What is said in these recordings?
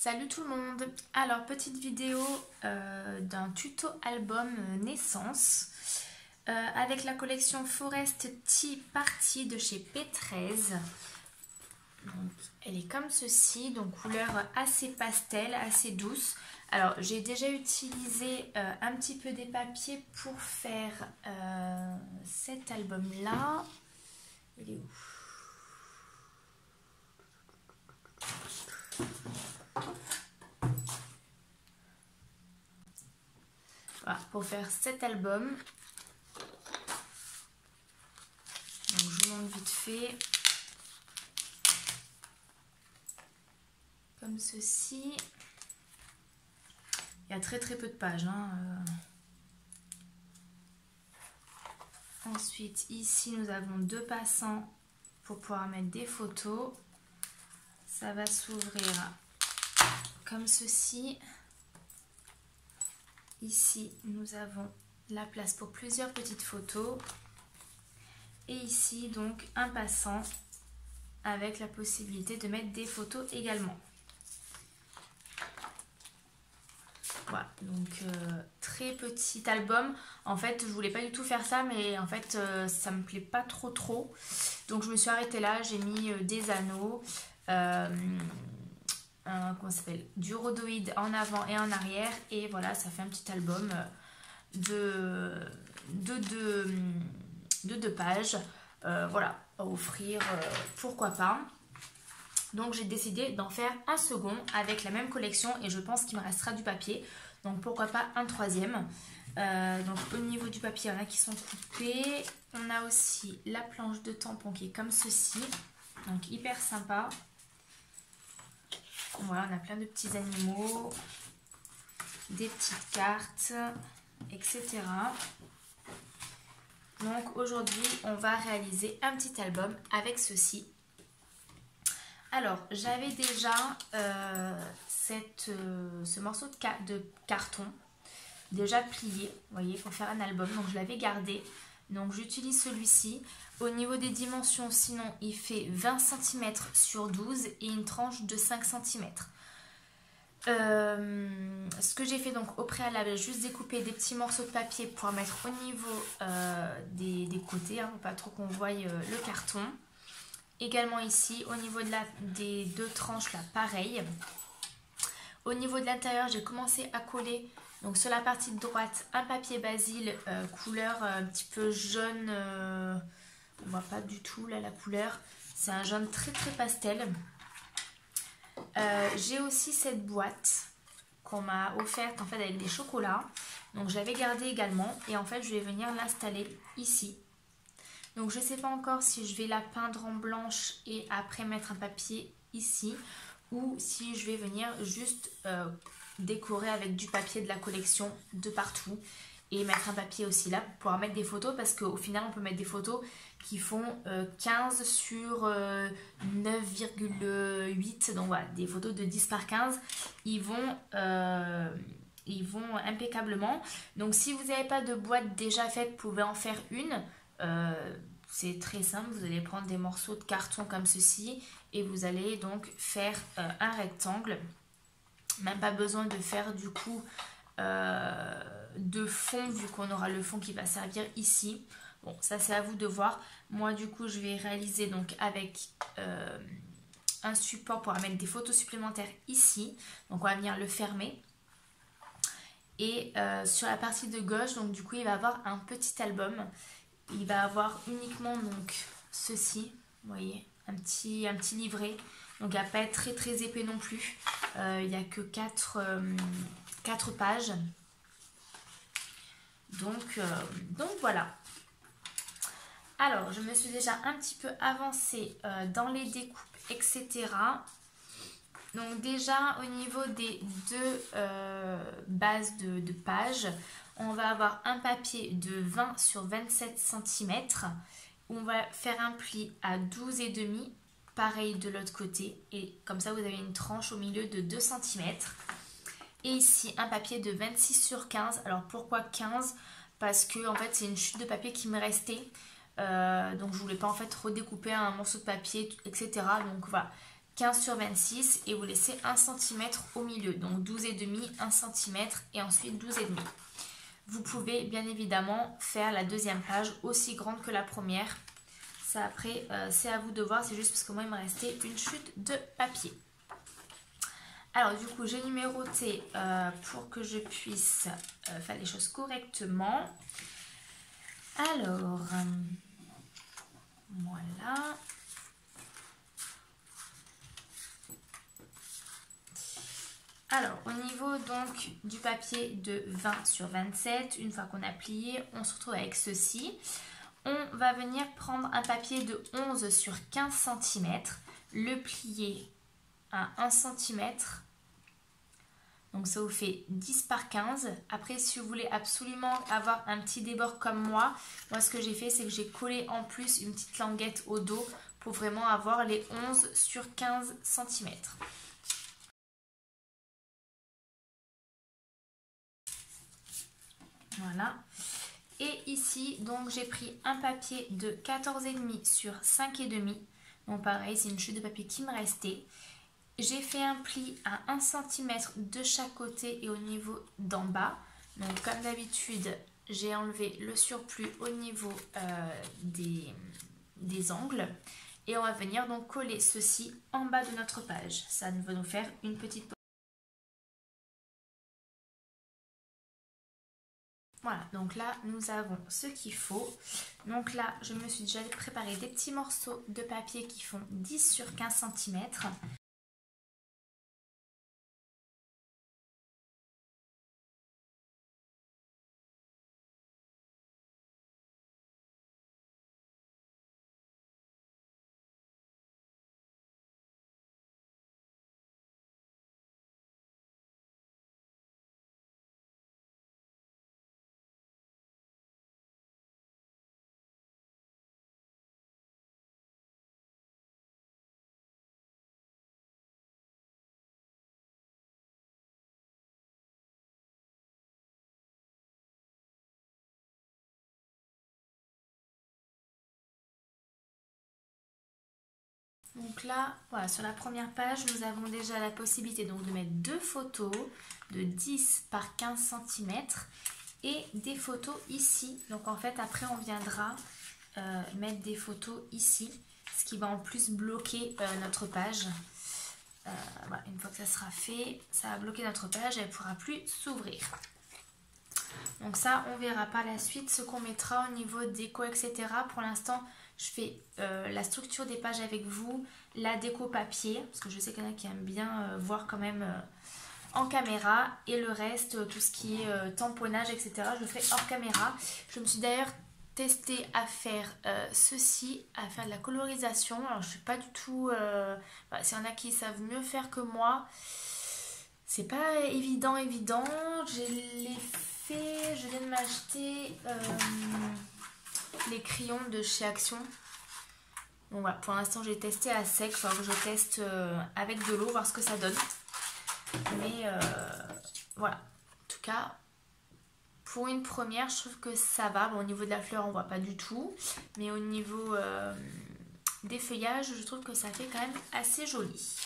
Salut tout le monde. Alors petite vidéo d'un tuto album naissance avec la collection Forest Tea Party de chez P13. Donc, elle est comme ceci, donc couleur assez pastel, assez douce. Alors j'ai déjà utilisé un petit peu des papiers pour faire cet album là. Il est où? Voilà, pour faire cet album. Donc je vous montre vite fait. Comme ceci. Il y a très peu de pages. Ensuite, ici, nous avons deux passants pour pouvoir mettre des photos. Ça va s'ouvrir comme ceci. Ici, nous avons la place pour plusieurs petites photos. Et ici, donc, un passant avec la possibilité de mettre des photos également. Voilà, donc très petit album. En fait, je voulais pas du tout faire ça, mais en fait, ça me plaît pas trop. Donc, je me suis arrêtée là. J'ai mis des anneaux, comment ça s'appelle, du rhodoïde en avant et en arrière. Et voilà, ça fait un petit album de deux pages. Voilà, à offrir, pourquoi pas. Donc j'ai décidé d'en faire un second avec la même collection et je pense qu'il me restera du papier. Donc pourquoi pas un troisième. Donc au niveau du papier, il y en a qui sont coupés. On a aussi la planche de tampon qui est comme ceci. Donc hyper sympa. Voilà, on a plein de petits animaux, des petites cartes, etc. Donc aujourd'hui, on va réaliser un petit album avec ceci. Alors, j'avais déjà ce morceau de carton déjà plié, vous voyez, pour faire un album. Donc, je l'avais gardé. Donc, j'utilise celui-ci. Au niveau des dimensions, sinon, il fait 20 cm sur 12 et une tranche de 5 cm. Ce que j'ai fait donc au préalable, juste découper des petits morceaux de papier pour mettre au niveau des côtés, pour pas trop qu'on voie le carton. Également ici, au niveau des deux tranches là, pareil. Au niveau de l'intérieur, j'ai commencé à coller, donc sur la partie de droite, un papier basil couleur un petit peu jaune. On voit pas du tout là la couleur. C'est un jaune très pastel. J'ai aussi cette boîte qu'on m'a offerte en fait avec des chocolats. Donc je l'avais gardée également et en fait je vais venir l'installer ici. Donc je ne sais pas encore si je vais la peindre en blanche et après mettre un papier ici ou si je vais venir juste décorer avec du papier de la collection de partout et mettre un papier aussi là pour pouvoir mettre des photos parce qu'au final on peut mettre des photos qui font 15 sur 9,8, donc voilà, des photos de 10 par 15, ils vont impeccablement. Donc si vous n'avez pas de boîte déjà faite, vous pouvez en faire une. C'est très simple, vous allez prendre des morceaux de carton comme ceci et vous allez donc faire un rectangle. Même pas besoin de faire du coup de fond vu qu'on aura le fond qui va servir ici. Bon, ça c'est à vous de voir. Moi du coup je vais réaliser donc avec un support pour mettre des photos supplémentaires ici. Donc on va venir le fermer. Et sur la partie de gauche, donc du coup il va avoir un petit album. Il va avoir uniquement donc ceci, vous voyez, un petit livret. Donc il va pas être très épais non plus. Il n'y a que 4 pages. Donc voilà. Alors je me suis déjà un petit peu avancée dans les découpes, etc. Donc déjà au niveau des deux bases de pages, on va avoir un papier de 20 sur 27 cm. On va faire un pli à 12,5. Pareil de l'autre côté. Et comme ça vous avez une tranche au milieu de 2 cm. Et ici un papier de 26 sur 15. Alors pourquoi 15? Parce que en fait c'est une chute de papier qui me restait. Donc je voulais pas en fait redécouper un morceau de papier, etc. Donc voilà. 15 sur 26 et vous laissez 1 cm au milieu. Donc 12,5, 1 cm et ensuite 12,5. Vous pouvez bien évidemment faire la deuxième page aussi grande que la première. Ça après, c'est à vous de voir. C'est juste parce que moi, il me restait une chute de papier. Alors du coup, j'ai numéroté pour que je puisse faire les choses correctement. Alors, voilà. Alors, au niveau donc du papier de 20 sur 27, une fois qu'on a plié, on se retrouve avec ceci. On va venir prendre un papier de 11 sur 15 cm, le plier à 1 cm. Donc ça vous fait 10 par 15. Après, si vous voulez absolument avoir un petit débord comme moi ce que j'ai fait, c'est que j'ai collé en plus une petite languette au dos pour vraiment avoir les 11 sur 15 cm. Voilà. Et ici, donc j'ai pris un papier de 14,5 sur 5,5. Donc pareil, c'est une chute de papier qui me restait. J'ai fait un pli à 1 cm de chaque côté et au niveau d'en bas. Donc comme d'habitude, j'ai enlevé le surplus au niveau des angles. Et on va venir donc coller ceci en bas de notre page. Ça va nous faire une petite... Voilà, donc là, nous avons ce qu'il faut. Donc là, je me suis déjà préparé des petits morceaux de papier qui font 10 sur 15 cm. Donc là, voilà, sur la première page, nous avons déjà la possibilité donc de mettre deux photos de 10 par 15 cm et des photos ici. Donc en fait, après, on viendra mettre des photos ici, ce qui va en plus bloquer notre page. Voilà, une fois que ça sera fait, ça va bloquer notre page et elle ne pourra plus s'ouvrir. Donc ça, on verra par la suite ce qu'on mettra au niveau déco, etc. Pour l'instant, je fais la structure des pages avec vous, la déco papier, parce que je sais qu'il y en a qui aiment bien voir quand même en caméra, et le reste, tout ce qui est tamponnage, etc. je le fais hors caméra. Je me suis d'ailleurs testée à faire ceci, à faire de la colorisation. Alors je ne suis pas du tout... s'il y en a qui savent mieux faire que moi, c'est pas évident. Je l'ai fait, je viens de m'acheter les crayons de chez Action. Donc voilà, pour l'instant j'ai testé à sec, il faudra que je teste avec de l'eau, voir ce que ça donne. Mais voilà, en tout cas, pour une première, je trouve que ça va. Bon, au niveau de la fleur, on voit pas du tout. Mais au niveau des feuillages, je trouve que ça fait quand même assez joli.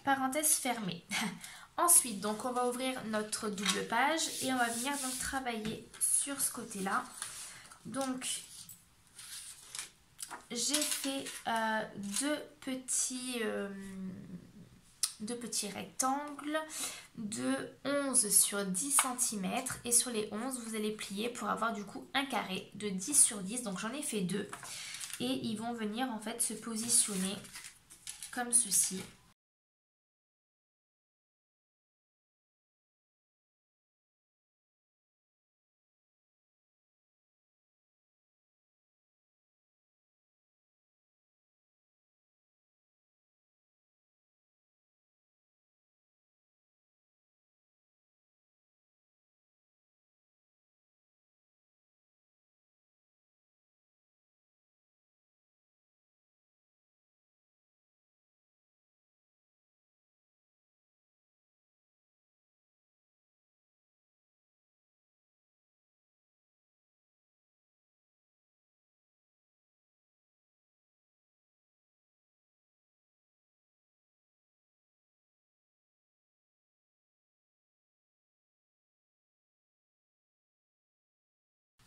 Parenthèse fermée. Ensuite, donc on va ouvrir notre double page et on va venir donc travailler sur ce côté-là. Donc, j'ai fait deux petits rectangles de 11 sur 10 cm et sur les 11 vous allez plier pour avoir du coup un carré de 10 sur 10. Donc j'en ai fait deux et ils vont venir en fait se positionner comme ceci.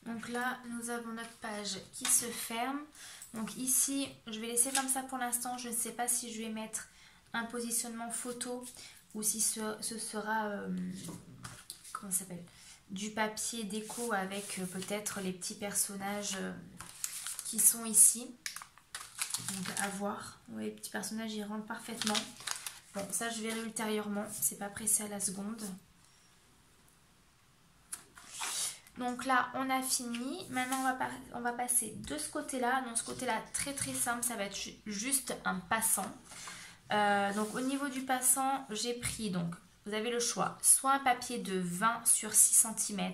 Donc là, nous avons notre page qui se ferme. Donc ici, je vais laisser comme ça pour l'instant. Je ne sais pas si je vais mettre un positionnement photo ou si ce sera, comment ça s'appelle, du papier déco avec peut-être les petits personnages qui sont ici. Donc à voir. Oui, les petits personnages, ils rentrent parfaitement. Bon, ça je verrai ultérieurement. C'est pas pressé à la seconde. Donc là, on a fini. Maintenant, on va passer de ce côté-là. Donc ce côté-là, très très simple. Ça va être juste un passant. Donc au niveau du passant, j'ai pris, donc vous avez le choix, soit un papier de 20 sur 6 cm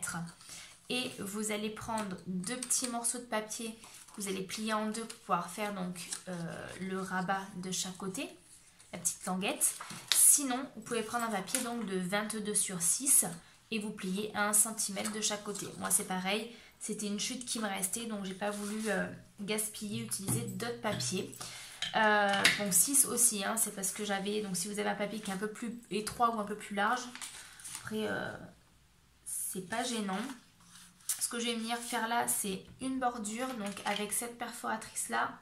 et vous allez prendre deux petits morceaux de papier que vous allez plier en deux pour pouvoir faire donc le rabat de chaque côté, la petite languette. Sinon, vous pouvez prendre un papier donc de 22 sur 6 et vous pliez à 1 cm de chaque côté. Moi c'est pareil, c'était une chute qui me restait donc j'ai pas voulu gaspiller, utiliser d'autres papiers. Donc 6 aussi, hein, c'est parce que j'avais, donc si vous avez un papier qui est un peu plus étroit ou un peu plus large, après c'est pas gênant. Ce que je vais venir faire là, c'est une bordure, donc avec cette perforatrice là.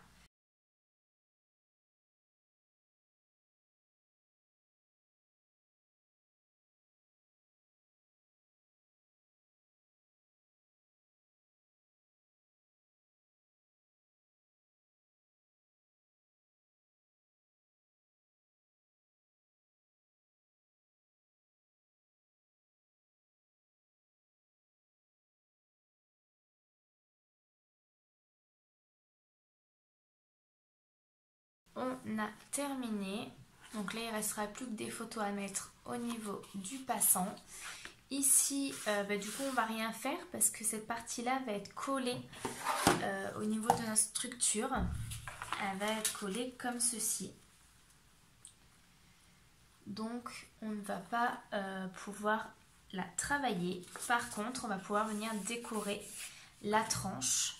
On a terminé. Donc là, il ne restera plus que des photos à mettre au niveau du passant. Ici, du coup, on ne va rien faire parce que cette partie-là va être collée au niveau de notre structure. Elle va être collée comme ceci. Donc, on ne va pas pouvoir la travailler. Par contre, on va pouvoir venir décorer la tranche.